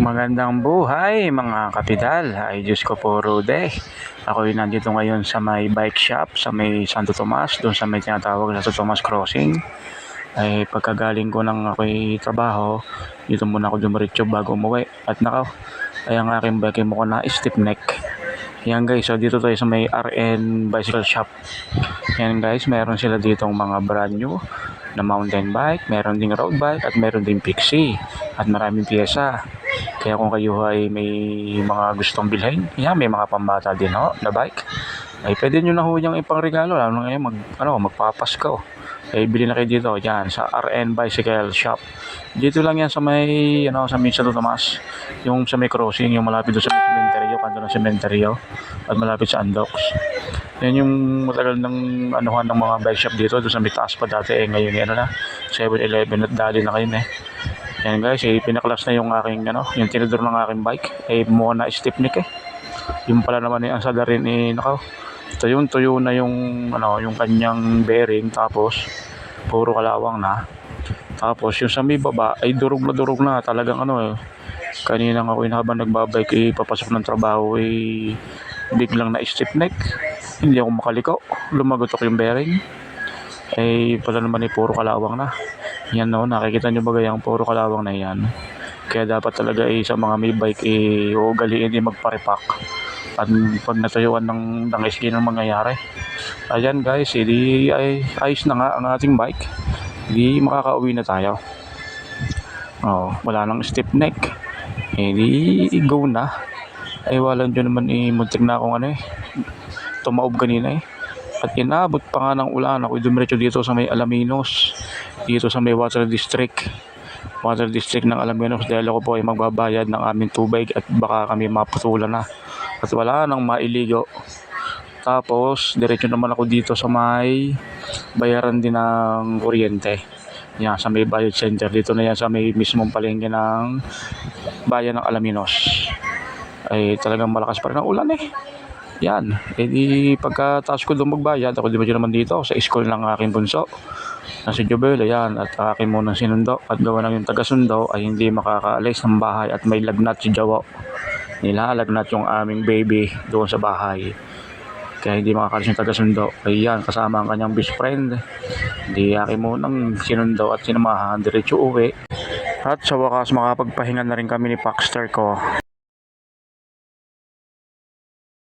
Magandang buhay mga kapidal. Ay Diyos ko po Rude. Ako'y nandito ngayon sa may bike shop sa may Santo Tomas, doon sa may tinatawag na Santo Tomas Crossing. Ay pagkagaling ko ng ako'y trabaho, dito muna ako dumiretso bago umuwi. At nakaw, ay ang aking bike mo ko na stiff neck. Yan guys, so dito tayo sa may RN Bicycle Shop. Yan guys, meron sila ditong mga brand new na mountain bike, meron ding road bike at meron ding pixie at maraming pyesa. Kaya kung kayo ay may mga gustong bilhin, yan, may mga pambata din na bike, ay pwede nyo na ho yung ipangregalo, lalo na ngayon magpapasko. Ay bili na kayo dito, yan, sa RN Bicycle Shop. Dito lang yan sa may, sa may Santo Tomas, yung sa may crossing, yung malapit doon sa may cementerio, kanto ng cementerio, at malapit sa Andox. Yan yung matagal ng anuhan ng mga bike shop dito, doon sa may taas pa dati, ngayon na, 7-Eleven at dali na kayo Yan guys, pinaklas na yung aking yung tinidor ng aking bike. Mukha na stiff neck Yung pala naman ang sada rin tuyo na yung yung kanyang bearing, tapos puro kalawang na. Tapos yung sa may baba ay durog na talagang kanina ako habang nagbabike papasok ng trabaho biglang na stiff neck. Hindi ako makaliko, lumagotok yung bearing. Pala naman puro kalawang na. Yan nakikita nyo ba yung puro kalawang na yan. Kaya dapat talaga sa mga may bike ugaliin magparepack. At pag natuyuan ng dangis ng mangyayari. Ayan guys, ayos na nga ang ating bike. Hindi makakauwi na tayo. Wala nang stiff neck. Go na. Walan dyan naman muntik na akong tumaob kanina At inabot pa nga ng ulan. Ako dumiretso dito sa may Alaminos. Dito sa may Water District ng Alaminos, dahil ako po ay magbabayad ng aming tubig at baka kami maputulan na at wala nang mailigo. Tapos diretso naman ako dito sa may bayaran din ng kuryente, yan, sa may Bayad Center. Dito na yan sa may mismong palengke ng bayan ng Alaminos. Talagang malakas pa rin ang ulan yan. Pagkatapos ko doon magbayad, ako diretso naman dito sa school ng aking bunso na si Jubel. Ayan, at akin munang sinundo. At gawa ng yung taga-sundo ay hindi makakaalis ng bahay at may lagnat si Jawo. Nilalagnat yung aming baby doon sa bahay. Kaya hindi makakaalis yung taga-sundo. Ayan, kasama ang kanyang best friend. Hindi akin munang sinundo at sinamahan diretso uwi. At sa wakas makapagpahinga na rin kami ni Paxter ko.